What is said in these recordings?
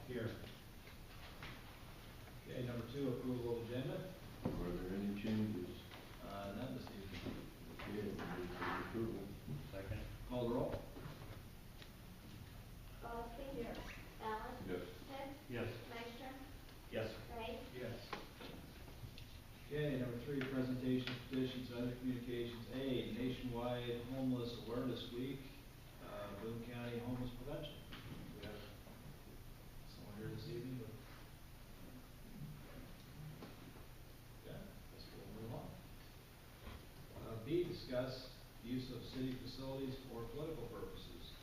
Here. Okay, number 2, approval of agenda. Are there any changes? None this evening. Okay, move for approval. Second. Call the roll. Gillespie. Yes. Allen. Yes. Hicks. Yes. Nystrom. Yes. Ray. Yes. Okay, number 3, presentation of petitions and other communications. A, Nationwide Homeless Awareness Week, Boone County Homeless Prevention. We have someone here this evening. Okay, guess we'll move on. B, discuss use of city facilities for political purposes.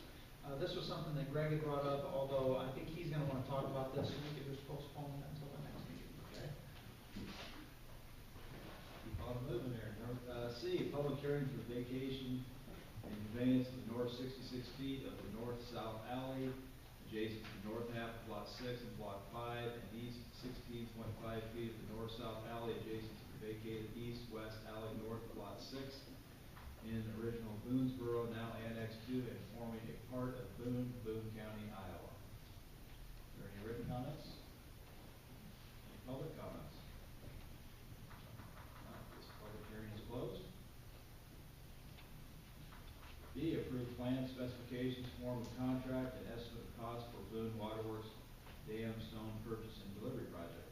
This was something that Greg had brought up, although I think he's gonna wanna talk about this, and we could just postpone that until the next meeting. Okay. Keep on moving there. C, public hearing for vacation and conveyance of the north 66 feet of the north-south alley adjacent to the north half of lot 6 and block 5, and east 16.5 feet of the north-south alley adjacent to the vacated east-west alley north of lot 6 in original Boonesboro, now annexed to and forming a part of Boone, Boone County, Iowa. Are there any written comments? Any public comments? This public hearing is closed. B, approve plan specifications, form of contract, and estimate of cost for Boone Waterworks Dam Stone Purchase and Delivery Project.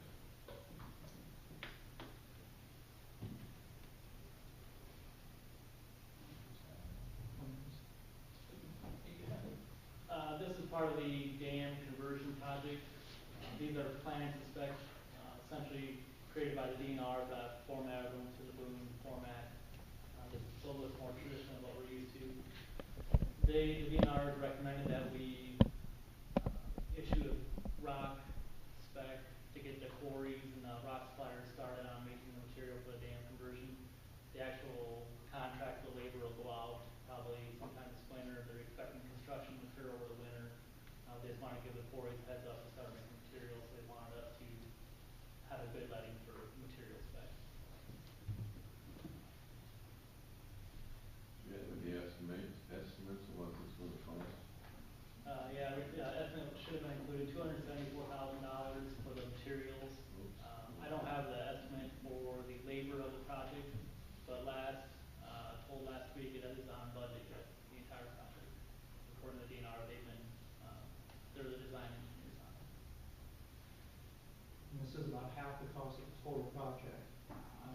This is part of the dam conversion project. These are plans and specs, essentially created by the DNR that formatted them to the Boone format. It's a little bit more traditional than what we're used to. The DNR has recommended that we issue a rock spec to get the quarries and the rock suppliers started on making the material for the dam conversion. The actual contract, the labor will go out probably sometime this winter. They're expecting construction material over the winter. They just want to give the quarries a heads up to start making materials. So they wanted us to have a good letting for material spec. Do you have any estimates of what this will cost? Estimate should have been included $274,000 for the materials. I don't have the estimate for the labor of the project, but told last week it is on budget yet, the entire project. According to the DNR, they're the design engineers on it. And this is about half the cost of the total project,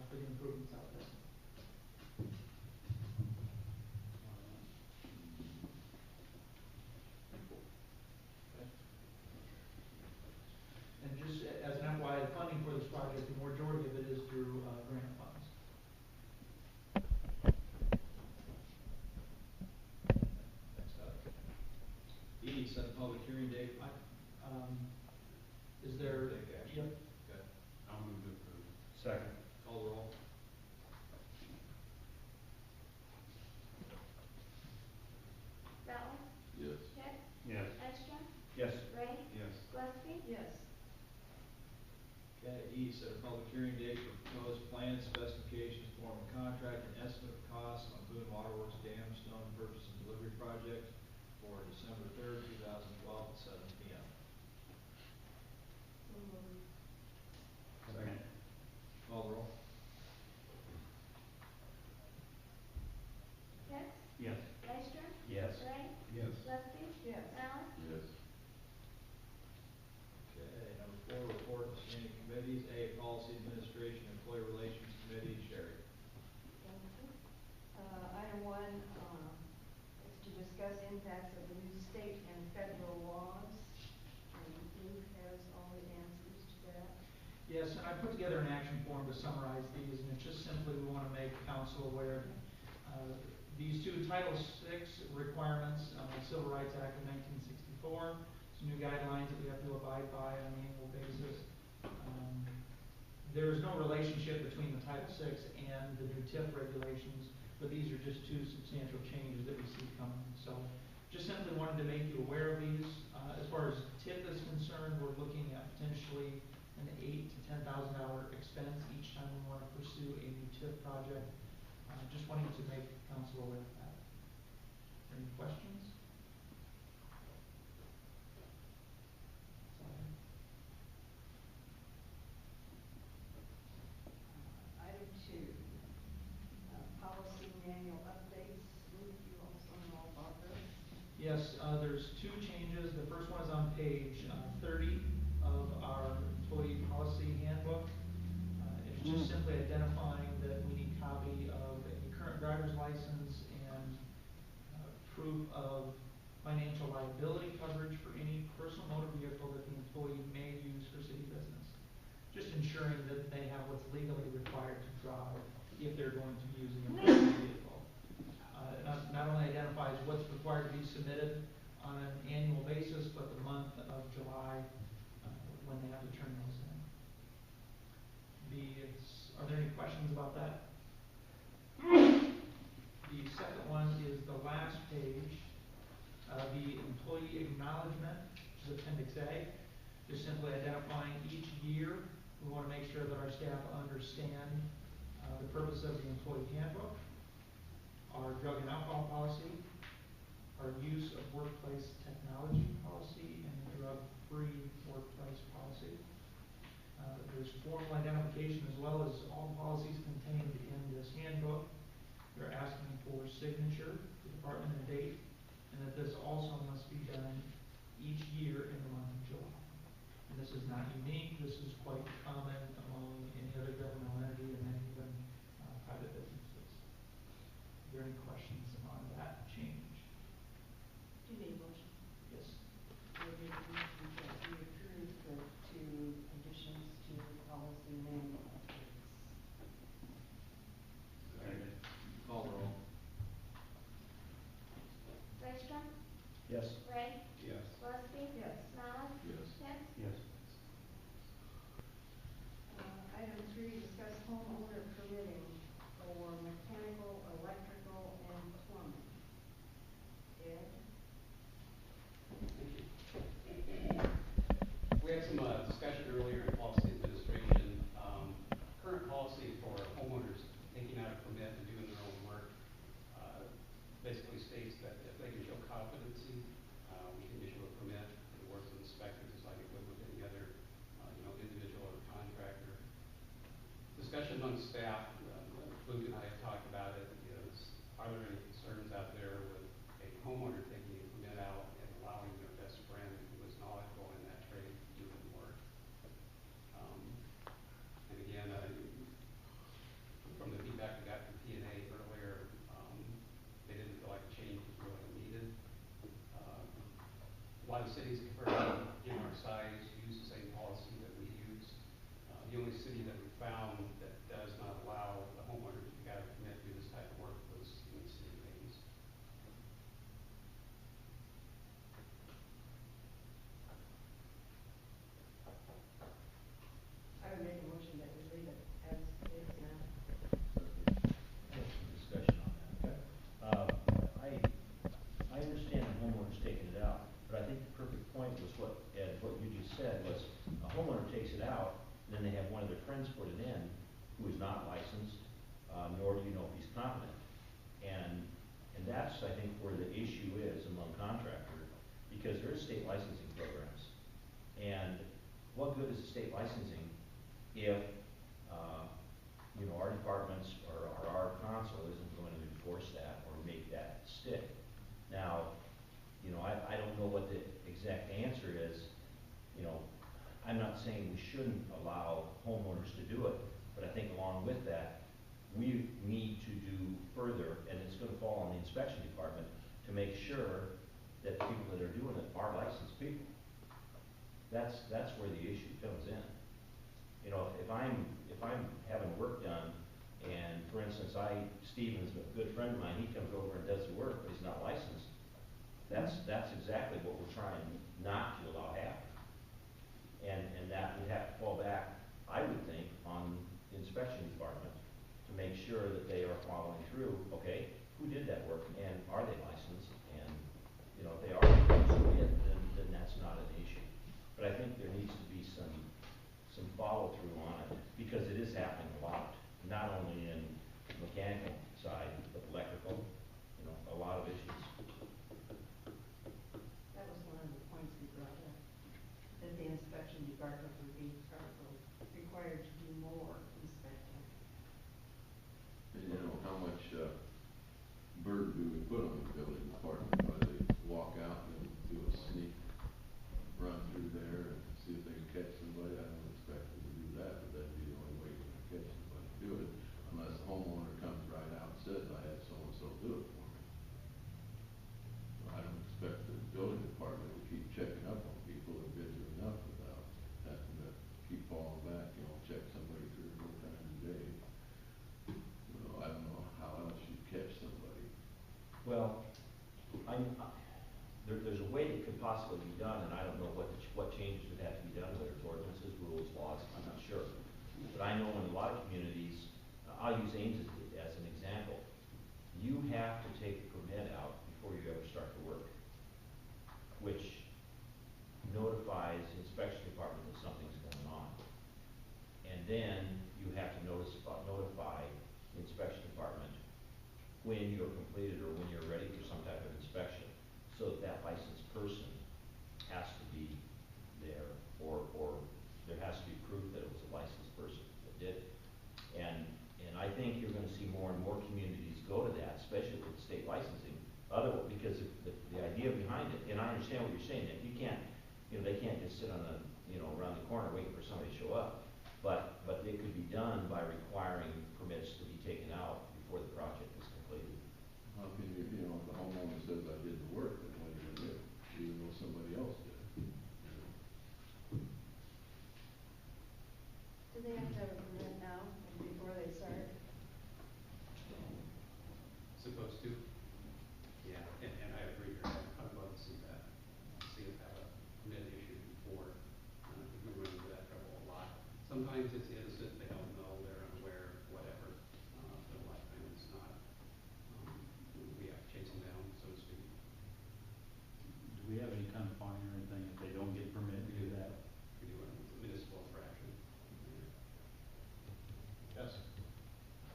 for the improvements out there. And just as an FYI, the funding for this project, the majority of it is through, grant funds. Thanks, Doug. E, set a public hearing date. Is there? Take action. Yep. Okay. I'll move to approve. Second. Call the roll. Allen. Yes. Hicks. Yes. Nystrom. Yes. Ray. Yes. Gillespie. Yes. Okay, E, set a public hearing date for proposed plan specifications, form of contract, and estimate of costs on Boone Waterworks Dam Stone Purchase and Delivery Project for December 3rd, 2012 at 7 p.m. Second. Call the roll. Hicks. Yes. Nystrom. Yes. Ray. Yes. Gillespie. Yes. Allen. Yes. Okay, number 4, report to standing committees. A, Policy Administration Employee Relations Committee, Sherry. Thank you. Item 1 is to discuss impacts of the new state and federal laws. And Luke has all the answers to that. Yes, and I put together an action form to summarize these, and it's just simply we want to make council aware that these two Title VI requirements, Civil Rights Act of 1964, some new guidelines that we have to abide by on an annual basis. There is no relationship between the Title VI and the new TIF regulations, but these are just two substantial changes that we see coming. So just simply wanted to make you aware of these. As far as TIF is concerned, we're looking at potentially an $8,000 to $10,000 expense each time we want to pursue a new TIF project. Just wanting to make council aware of that. Any questions? page 30 of our employee policy handbook. It's just simply identifying that we need copy of a current driver's license and proof of financial liability coverage for any personal motor vehicle that the employee may use for city business. Just ensuring that they have what's legally required to drive if they're going to be using a personal vehicle. Not only identifies what's required to be submitted on an annual basis, but the month of July when they have to turn those in. Are there any questions about that? The second one is the last page, the employee acknowledgement, which is Appendix A. Just simply identifying each year. We want to make sure that our staff understand the purpose of the employee handbook, our drug and alcohol policy, our use of workplace technology policy, and drug-free workplace policy. There's formal identification as well as all policies contained in this handbook. They're asking for signature, the department and date, and that this also must be done each year in the month of July. And this is not unique. This is quite common among any other governmental entity and then even private businesses. Are there any questions on that change? Do you need a motion? Yes. I make a motion that we approve the two additions to policy manual updates. Second. Call the roll. Reichstrom, Yes. Ray, Yes. Gillespie. Yes. Mallon, Yes. Tiff, Yes. Item 3, discuss homeowner permitting for mechanical, electrical, and plumbing. Ed? We had some discussion earlier in policy administration. Current policy for homeowners taking out a permit and doing their own work basically states that if they can show competency, we can issue a permit. It works with inspectors just like it would with any other individual or contractor. Discussion among staff, Boone and I have talked about it, is are there any concerns out there with a homeowner taking a permit out and allowing their best friend who is knowledgeable in that trade to do the work? And again, from the feedback we got from P&A earlier, they didn't feel like a change was really needed. A lot of cities in our size use the same policy that we use. The only city that we found that does not allow the homeowner to get a permit to do this type of work was in the city of Ames. I would make a motion that we leave it as is now. Discussion on that. I understand the homeowner's taking it out, but I think the perfect point was what, Ed, what you just said was a homeowner takes it out, and then they have one of their friends put it in who is not licensed, nor do you know if he's competent. And that's, I think, where the issue is among contractors, because there is state licensing programs. And what good is the state licensing if, our departments or our council isn't going to enforce that or make that stick? Now, I don't know what the exact answer is. I'm not saying we shouldn't allow homeowners to do it, but I think along with that, we need to do further, and it's going to fall on the inspection department to make sure that the people that are doing it are licensed people. That's where the issue comes in. If I'm having work done, and for instance, Steven's a good friend of mine, he comes over and does the work, but he's not licensed. That's exactly what we're trying not to allow happen. And that would have to fall back, I would think, on the inspection department to make sure that they are following through. Okay, who did that work, and are they licensed? And if they are, then that's not an issue. But I think there needs to be some follow through on it, because it is happening a lot, not only in the mechanical side, but electrical. A lot of issues. That was one of the points we brought up, that the inspection department would be required to do more inspecting. And how much burden do we put on the building department? Why they walk out and do a sneak run through I know in a lot of communities, I'll use Ames as an example. You have to take a permit out before you ever start the work, which notifies the inspection department that something's going on. And then you have to notify the inspection department when you're completed or when you're ready for some type of inspection, so that that licensed person has to be there, or there has to be proof that it was a licensed person that did it. And I think you're gonna see more and more communities go to that, especially with state licensing, because the idea behind it, and I understand what you're saying, that you can't, they can't just sit on around the corner waiting for somebody to show up. But it could be done by requiring permits to be taken out before the project is completed. How can you, if the homeowner says I did the work, then what are you gonna do? Even though somebody else did. Do they have to have a permit now, before they start? Supposed to? Yeah, and I agree, I'd love to see that, see it have a permit issued before, we run into that trouble a lot. Sometimes it's innocent, they don't know, they're unaware, whatever, but a lot of times it's not. We have to chase them down, so to speak. Do we have any kind of fine or anything if they don't get a permit to do that? We do a municipal infraction. Yes.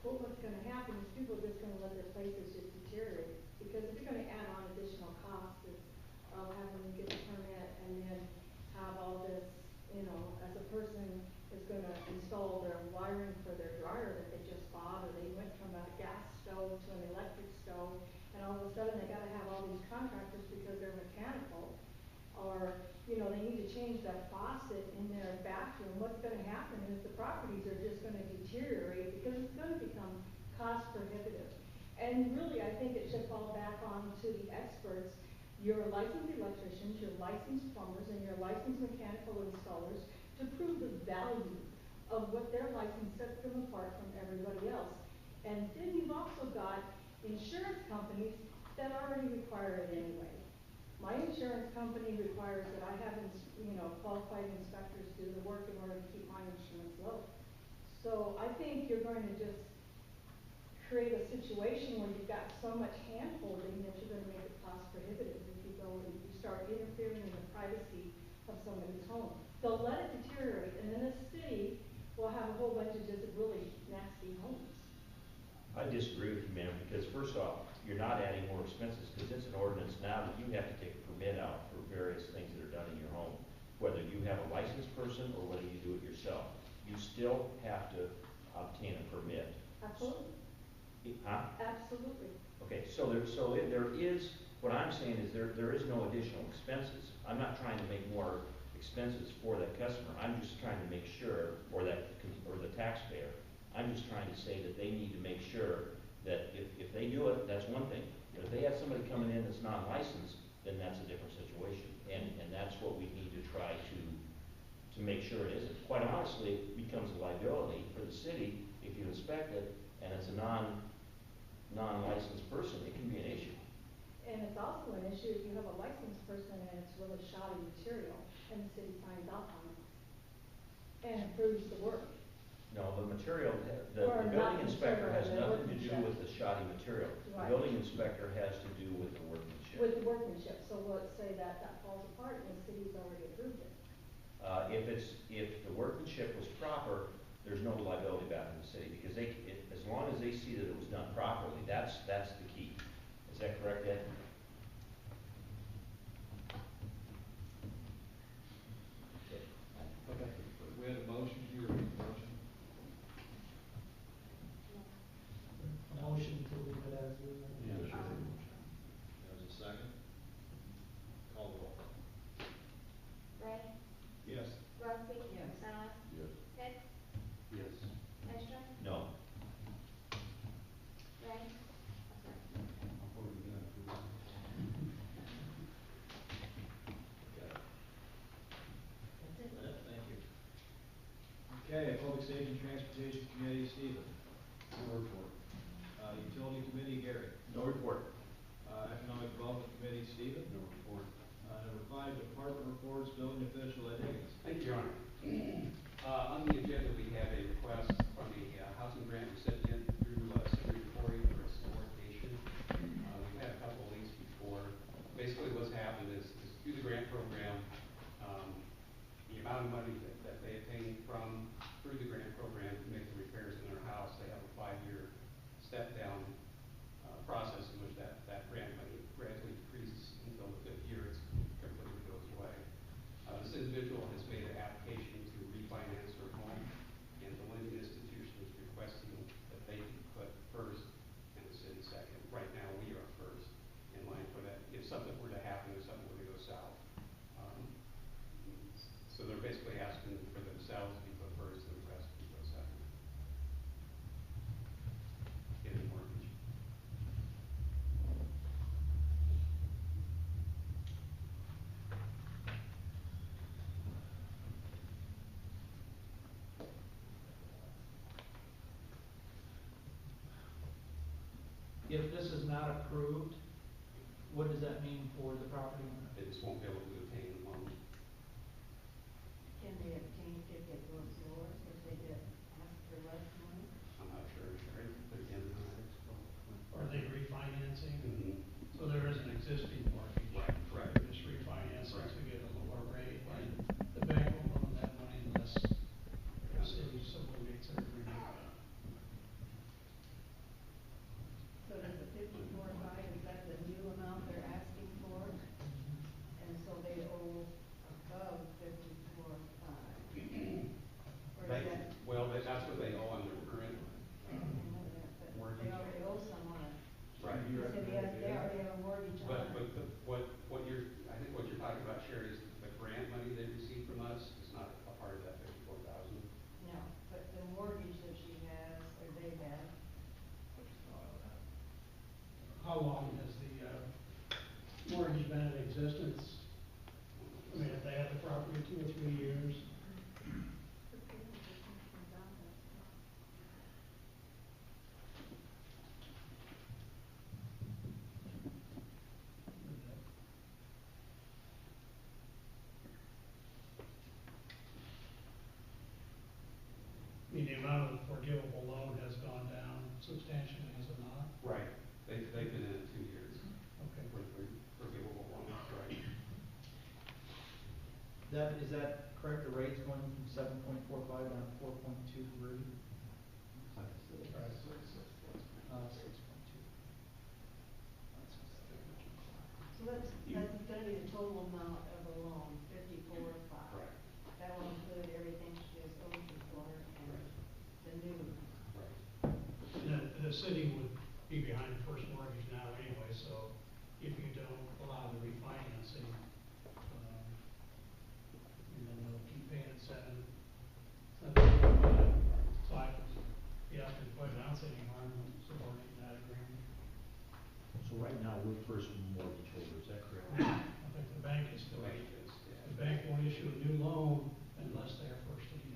Well, what's gonna happen is people are just gonna let their places just deteriorate, because if you're gonna add on additional costs of having to get a permit and then have all this, as a person is gonna install their wiring for their dryer that they just bought, or they went from a gas stove to an electric stove, and all of a sudden they gotta have all these contractors because they're mechanical, or, they need to change that faucet in their bathroom. What's gonna happen is the properties are just gonna deteriorate because it's gonna become cost prohibitive. And really, I think it should fall back on to the experts, your licensed electricians, your licensed plumbers, and your licensed mechanical installers to prove the value of what their license sets them apart from everybody else. And then you've also got insurance companies that already require it anyway. My insurance company requires that I have, qualified inspectors do the work in order to keep my insurance low. So I think you're going to just create a situation where you've got so much hand-holding that you're gonna make it cost prohibitive if you go and you start interfering in the privacy of somebody's home. They'll let it deteriorate, and then the city will have a whole bunch of just really nasty homes. I disagree with you, ma'am, because first off, you're not adding more expenses, because it's an ordinance now that you have to take a permit out for various things that are done in your home. Whether you have a licensed person or whether you do it yourself, you still have to obtain a permit. Absolutely. Huh? Absolutely. Okay, so there is, what I'm saying is there is no additional expenses. I'm not trying to make more expenses for that customer. I'm just trying to make sure, or the taxpayer, I'm just trying to say that they need to make sure that if they do it, that's one thing. But if they have somebody coming in that's non-licensed, then that's a different situation. And that's what we need to try to make sure it isn't. Quite honestly, it becomes a liability for the city if you inspect it and it's a non-licensed person, it can be an issue. And it's also an issue if you have a licensed person and it's really shoddy material and the city signs off on it and approves the work. No, the material, the Or building not inspector has material, nothing to do workmanship. with the shoddy material. Right. The building inspector has to do with the workmanship. With the workmanship, so let's say that falls apart and the city's already approved it. If the workmanship was proper, there's no liability back in the city, because as long as they see that it was done properly, that's the key. Is that correct, Ed? Okay. We had a motion, you repeat the motion? A motion to leave it as is. Yeah, sure. There's a second. Call the roll. Ray, Yes. Rugby? Yes. Mallon? Yes. Hicks? Yes. Ekstrom? No. Ray? I'll vote again. Thank you. Okay, Public Safety and Transportation Committee, Stephen. No report. Utility Committee, Gary. No report. Economic Development Committee, Stephen. No report. Number 5, Department Reports, Building Official, Ed Higgins. Thank you, Your Honor. On the agenda, we have a request amount of money that they obtain through the grant program to make the repairs in their house, they have a 5-year step down process in which that grant money gradually decreases until the 5th year it completely goes away. This individual has made an application to refinance her home, and the lending institution is requesting that they be put first and the city second. Right now, we are first in line for that. If something were to happen, if something were to go south. So they're basically asking for themselves to be put first and the rest to be put second. In the mortgage. If this is not approved, what does that mean for the property owner? They just won't be able to obtain the loan. Can they obtain if it goes lower, if they get asked for less money? I'm not sure, Sherry, but again, Are they refinancing? mm-hmm. So there is an existing mortgage. Right, correct. They're just refinancing to get a lower rate. And the bank will loan that money unless the city so obligates it to renew it. So does the 54.5, is that the new amount they're asking for? And so they owe above 54.5? Or is that? Well, that's what they owe on their current. I know that, but Mortgage. they already owe some on it. Right. You said they already have a mortgage on But it. what you're, I think what you're talking about, Sherry, is the grant money they received from us is not a part of that 54,000. No, but the mortgage that she has, or they have, How long has the mortgage been in existence? I mean, if they had the property 2 or 3 years, I mean, the amount of forgivable loan has gone down substantially, has it not? Right. They've been in it 2 years. Okay. For forgivable loan, right. Is that correct? The rate's going from 7.45 down to 4.23? Right. 6.2. so that's gonna be the total amount of the loan, 54.5. Right. That will include everything she has owed before and the new. Right. And the city would be behind the first mortgage now anyway, so if you don't allow the refinancing, and then they'll keep paying at 7. So I, yeah, I can quite honestly any harm in supporting that agreement. So right now, we're first mortgage holder, is that correct? I think the bank is still, the bank won't issue a new loan unless they are first lien.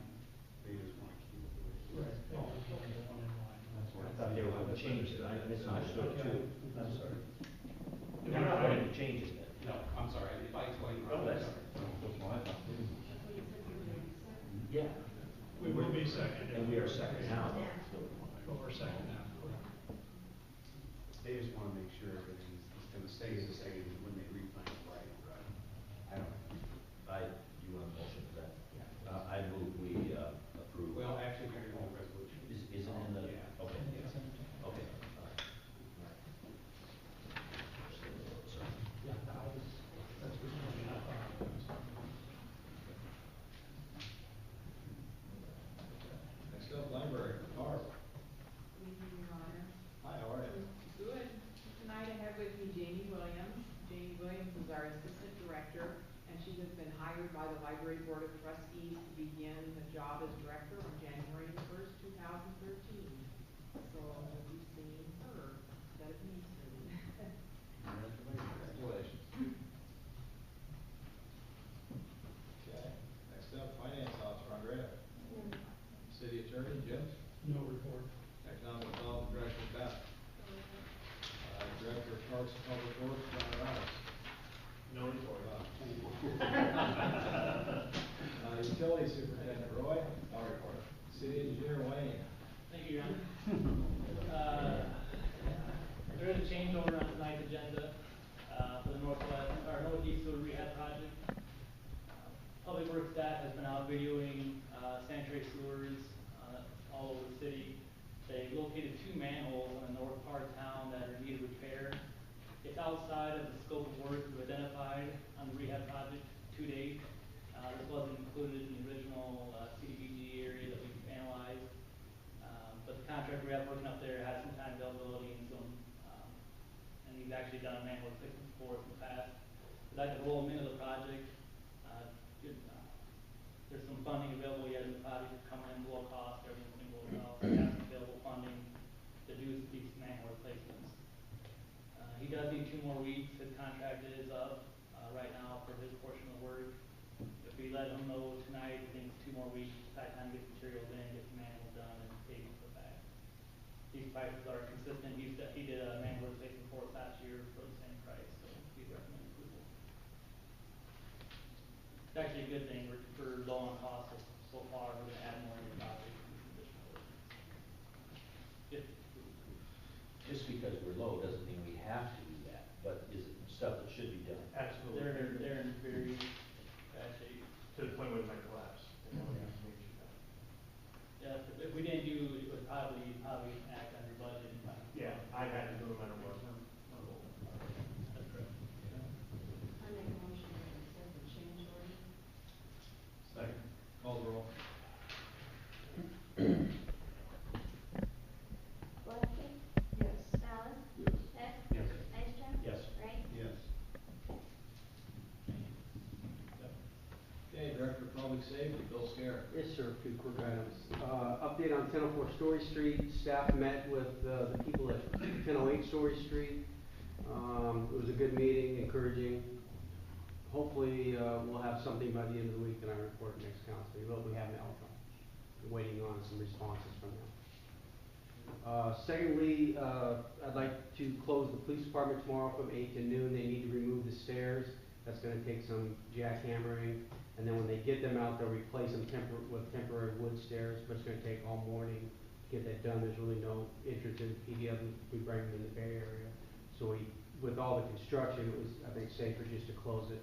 They just want to keep it. Right. They want to keep the one in line. I thought they were going to change it, I misunderstood too. I'm sorry. They're not going to change it then? No, I'm sorry, if I explained Oh, wrong. that's- That's why I thought. Yeah. We will be second. And we are second now. But we're second now. They just want to make sure everything's going to stay the same when they refinance, right? I don't know. You want a motion for that? I move we approve. Well, actually, we're going to resolution. Is it in the, Yeah. okay, Yeah. okay. All right. Sorry. Yeah, that's what I thought. Next up, library, Barb. Good evening, Your Honor. Hi, how are you? Good. Tonight I have with me Jamie Williams. Jamie Williams is our Assistant Director, and she has been hired by the Library Board of Trustees to begin the job as Director on January the 1st, 2013. So we'll be seeing her instead of me soon. Congratulations. Okay, next up, finance officer, Andrea. City attorney, Jim. No report. Economic Development Director, Beth. Director of Parks and Public Works, John Rice. No report. Utility Superintendent, Roy. No report. City Engineer, Wayne. Thank you, Your Honor. There is a changeover on tonight's agenda, for the northeast sewer rehab project. Public Works staff has been out videoing, sanitary sewers, all over the city. They located 2 manholes in the north part of town that are in need of repair. It's outside of the scope of work we've identified on the rehab project to date. This wasn't included in the original, CDBG area that we've analyzed. But the contractor we have working up there has some time availability and some, and he's actually done manhole replacements for us in the past. We'd like to roll him into the project. There's some funding available yet in the project, coming in below cost, everything below cost. We have some available funding to do these manhole replacements. He does need 2 more weeks. His contract is up, right now for his portion of the work. If we let him know tonight, he thinks 2 more weeks, by the time he gets materials in, get the manhole done and paving put back. These prices are consistent. He did a manhole replacement for us last year for the same price, so we recommend approval. It's actually a good thing. We're low on cost so far. We're gonna add more to the project and some additional work. Just because we're low doesn't mean we have to do that, but is it stuff that should be done? Absolutely. They're in very bad shape. To the point where they might collapse, and then we have to make sure that. Yeah, if we didn't do, it would probably act under budget. Yeah, I had to do no matter what. That's correct. I make a motion to accept the change order. Second. Call the roll. Wolfson? Yes. Stelling? Yes. Hess? Yes. Ister? Yes. Wright? Yes. Okay, Director of Public Safety, Bill Scarra. Yes, sir, a few quick items. Update on 1004 Story Street, staff met with the people at 1008 Story Street. It was a good meeting, encouraging. Hopefully, we'll have something by the end of the week in our report next council, but we have now. Waiting on some responses from them. Secondly, I'd like to close the police department tomorrow from 8 to noon. They need to remove the stairs. That's gonna take some jackhammering. And then when they get them out, they'll replace them with temporary wood stairs, but it's gonna take all morning to get that done. There's really no interest in PD other than we bring them in the Bay Area. So with all the construction, it was, I think, safer just to close it.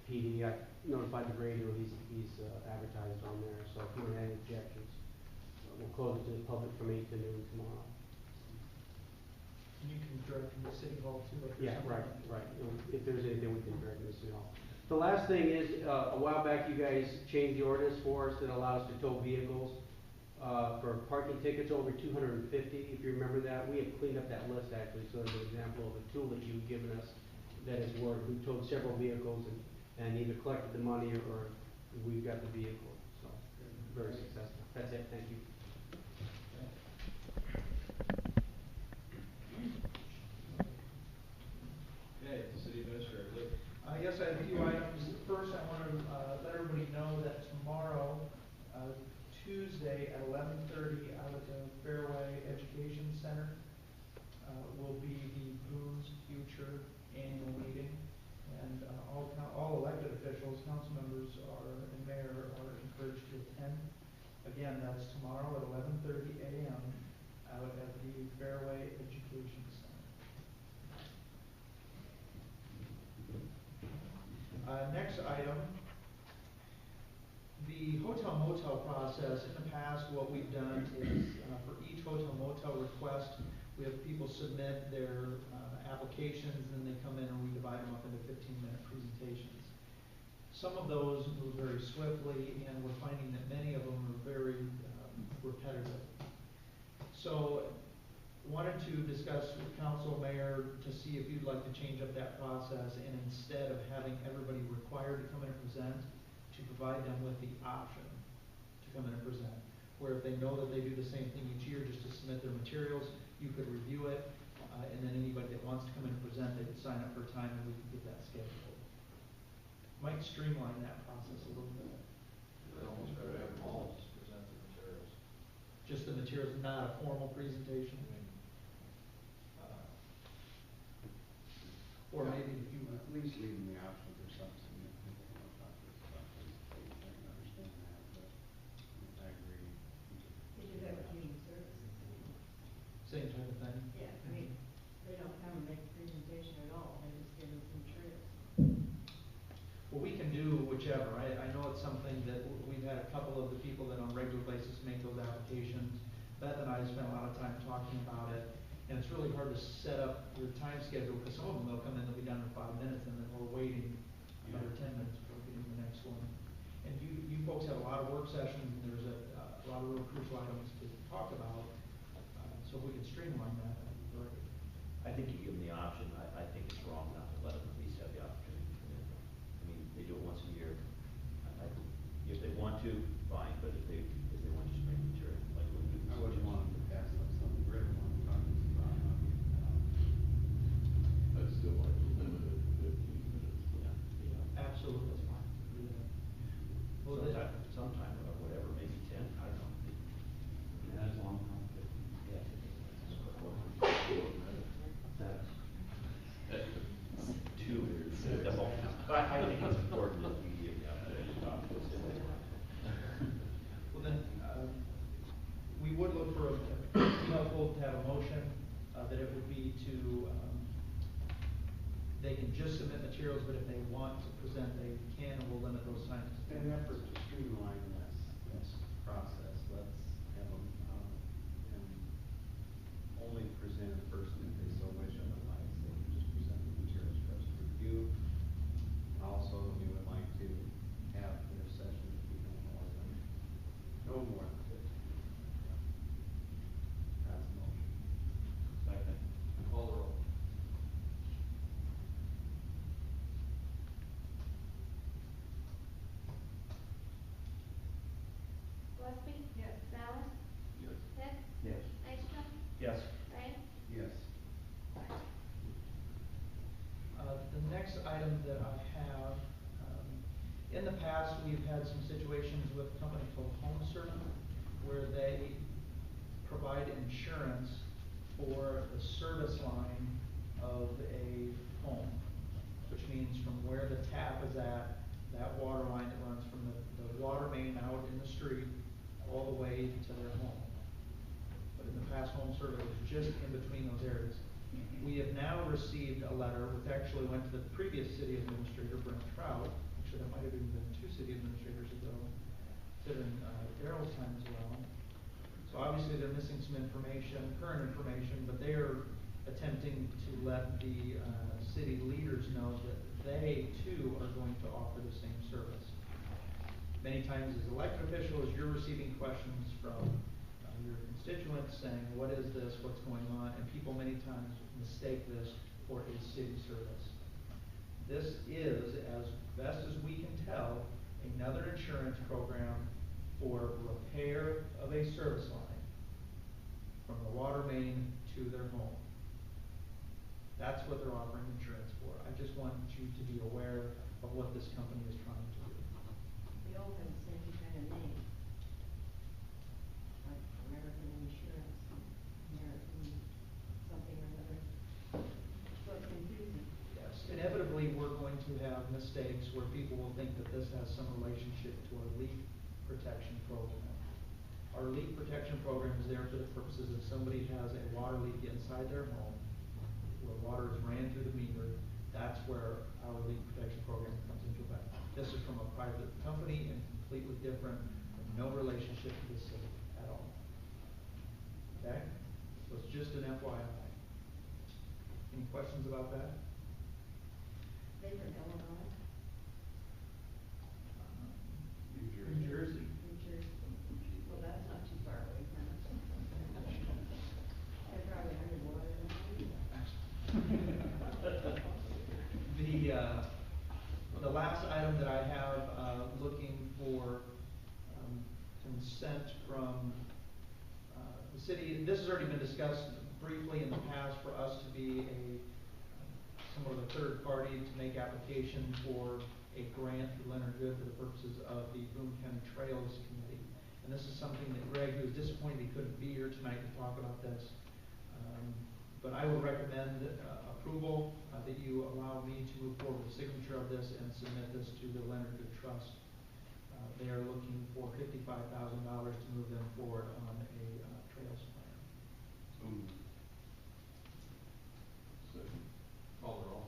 PD, I notified the radio, he's advertised on there, so if you have any objections, we'll close it to the public from 8 to noon tomorrow. And you can direct them to City Hall too, if there's Yeah, something. right. If there's anything, we can direct this to all. The last thing is, a while back, you guys changed the ordinance for us that allows us to tow vehicles, for parking tickets over 250, if you remember that. We have cleaned up that list actually, so there's an example of a tool that you've given us that has worked. We've towed several vehicles and either collected the money or we've got the vehicle, so, very successful. That's it, thank you. Okay, City Administrator, Luke. Yes, I have a few items. First, I want to let everybody know that tomorrow, Tuesday at 11:30 out at the Fairway Education Center, will be the Boone's Future Annual Meeting. And all elected officials, council members and mayor are encouraged to attend. Again, that is tomorrow at 11:30 a.m. out at the Fairway Education Center. Next item, the hotel motel process. In the past, what we've done is for each hotel motel request, we have people submit their applications, and then they come in and we divide them up into 15-minute presentations. Some of those move very swiftly, and we're finding that many of them are very repetitive. So, wanted to discuss with council, mayor, to see if you'd like to change up that process, and instead of having everybody required to come in and present, to provide them with the option to come in and present. Where if they know that they do the same thing each year, just to submit their materials, you could review it, and then anybody that wants to come in and present, they could sign up for a time and we can get that scheduled. Might streamline that process a little bit. They almost gotta have them all just present the materials. Just the materials, not a formal presentation. Or maybe if you, At least leave them the option for some significant, about this stuff, and they can understand that, but I agree. You do that with human services. same type of thing. Yeah, I mean, they don't come and make a presentation at all, they just give us some materials. Well, we can do whichever. I know it's something that of the people that on a regular basis make those applications. Beth and I spent a lot of time talking about it, and it's really hard to set up the time schedule, because some of them, they'll come in, they'll be done in 5 minutes, and then we're waiting another 10 minutes before getting the next one. And you folks had a lot of work sessions, and there's a lot of real crucial items to talk about, so if we could streamline that, that'd be great. I think you give them the option, I think it's wrong not to let them at least have the opportunity to come in. I mean, they do it once a year, if they want to, fine, but if they want to just bring material, like when we. I wouldn't want them to pass up something written on the project. I'd still like to limit it to 15 minutes. Yeah, absolutely, that's fine. Do that. Well, Sometime, or whatever, maybe 10, I don't know. Yeah, that's long enough. Yeah. Two is double. I think it's important that we give the opportunity to talk to us. Well, then, we would look for, it'd be helpful to have a motion, that it would be to, they can just submit materials, but if they want to present, they can, and we'll limit those times. In an effort to streamline this process, let's have them, and only present in person if they so wish, otherwise they can just present the materials for us to review. Also, we would like to have their sessions be no more than 15. That's a motion. Second. Call the roll. Gillespie? Yes. Ballard? Yes. Hess? Yes. Ister? Yes. Brett? Yes. The next item that I have, in the past, we've had some situations with a company called HomeServe, where they provide insurance for the service line of a home, which means from where the tap is at, that water line that runs from the water main out in the street, all the way to their home. But in the past, HomeServe was just in between those areas. We have now received a letter, which actually went to the previous city administrator, Brent Trout. Actually, that might have even been 2 city administrators ago, considering Darrell's time as well. So obviously, they're missing some information, current information, but they are attempting to let the city leaders know that they too are going to offer the same service. Many times as elected officials, you're receiving questions from your constituents saying, what is this, what's going on? And people many times mistake this for a city service. This is, as best as we can tell, another insurance program for repair of a service line from the water main to their home. That's what they're offering insurance for. I just want you to be aware of what this company is trying to do. They all have the same kind of name, like American Insurance, American something or other. So it's confusing. Yes, inevitably, we're going to have mistakes where people will think that this has some relationship to our leak protection program. Our leak protection program is there for the purposes if somebody has a water leak inside their home, where water is ran through the meter, that's where our leak protection program comes into effect. This is from a private company and completely different, no relationship to the city at all. Okay? So it's just an FYI. Any questions about that? They from Illinois, New Jersey. New Jersey. Well, that's not too far away from us. They're probably underwater. The last item that I have, looking for consent from the city, this has already been discussed briefly in the past for us to be somewhat of a third party to make application for a grant through Leonard Good for the purposes of the Boone County Trails Committee. And this is something that Greg, who was disappointed he couldn't be here tonight to talk about this, but I would recommend approval, that you allow me to move forward with signature of this and submit this to the Leonard Good Trust. They are looking for $55,000 to move them forward on a trails plan. Second. Call the roll.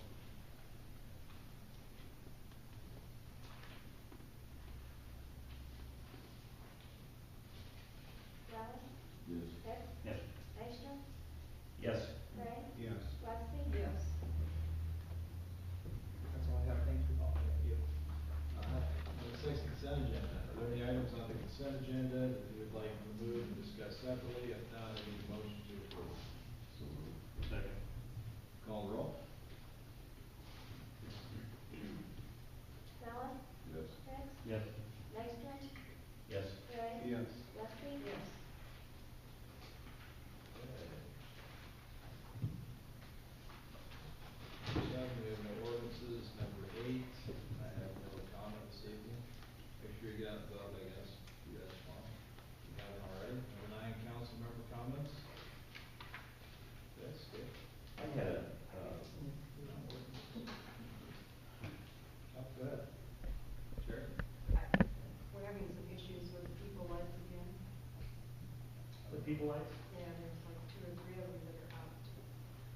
people lights? Yeah, there's like 2 or 3 of them that are out.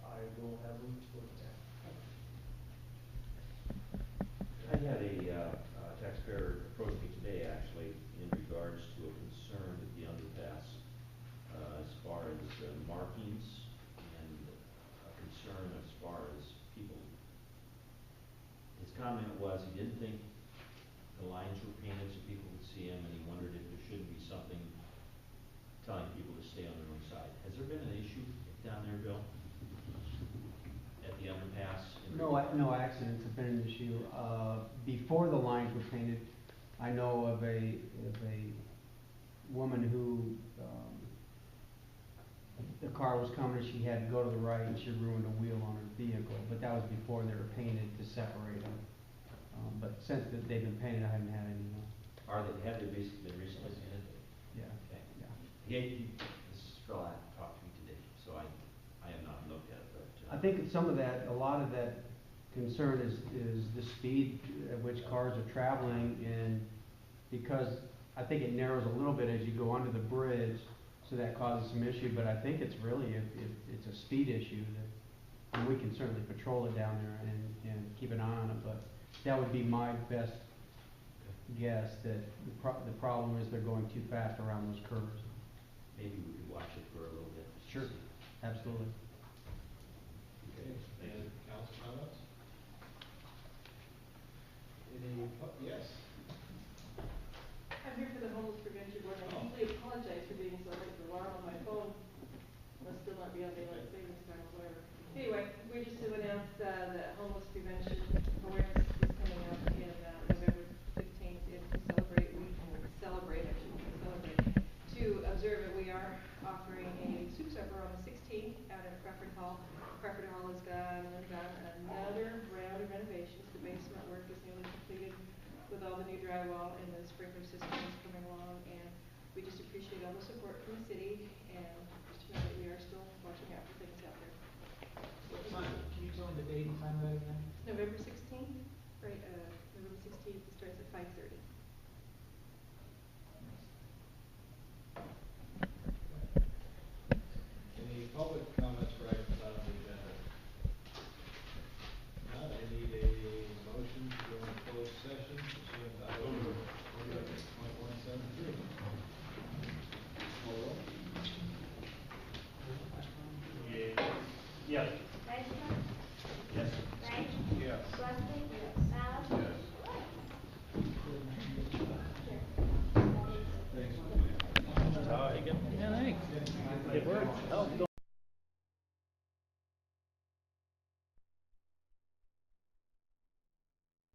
I will have them look at that. I had a taxpayer approach me today, actually, in regards to a concern at the underpass, as far as markings and a concern as far as people. His comment was he didn't think the lines were painted so people could see them, and he wondered if there shouldn't be something telling people to stay on their own side. Has there been an issue down there, Bill? At the underpass? No accidents have been an issue. Before the lines were painted, I know of a woman who, the car was coming, she had to go to the right, and she ruined a wheel on her vehicle, but that was before they were painted to separate them. But since they've been painted, I haven't had any. Have they been recently painted? Yeah. Okay. Yeah. This fella talked to me today, so I have not looked at it, but. I think some of that, a lot of that concern is the speed at which cars are traveling, and because I think it narrows a little bit as you go under the bridge, so that causes some issue, but I think it's really, it's a speed issue that, and we can certainly patrol it down there and keep an eye on it, but that would be my best guess, that the problem is they're going too fast around those curves. Maybe we could watch it for a little bit. Sure. Absolutely. Okay, any other council comments? Any, yes? I'm here for the homeless prevention board, and I deeply apologize for being so late, the alarm on my phone must still not be on daylight savings time, or whatever. Anyway, we just to announce, that homeless prevention awareness is coming up in, November 15th, and to celebrate, to observe it, we are offering a soup supper on the 16th out at Crawford Hall. Crawford Hall has undergone another round of renovations, the basement work is nearly completed with all the new drywall, and the sprinkler system is coming along, and we just appreciate all the support from the city, and just to know that we are still watching out for things out there. What time, can you tell me the date and time of that again? November 16th, right, November 16th, it starts at 5:30. Any public comments for items not on the agenda? Not, I need a motion to go into closed session pursuant to Idaho 41.173. Call roll. Yes. Dykstra? Yes. Wright? Yes. Wesley? Ballard? Thanks. Yeah, thanks. Good work.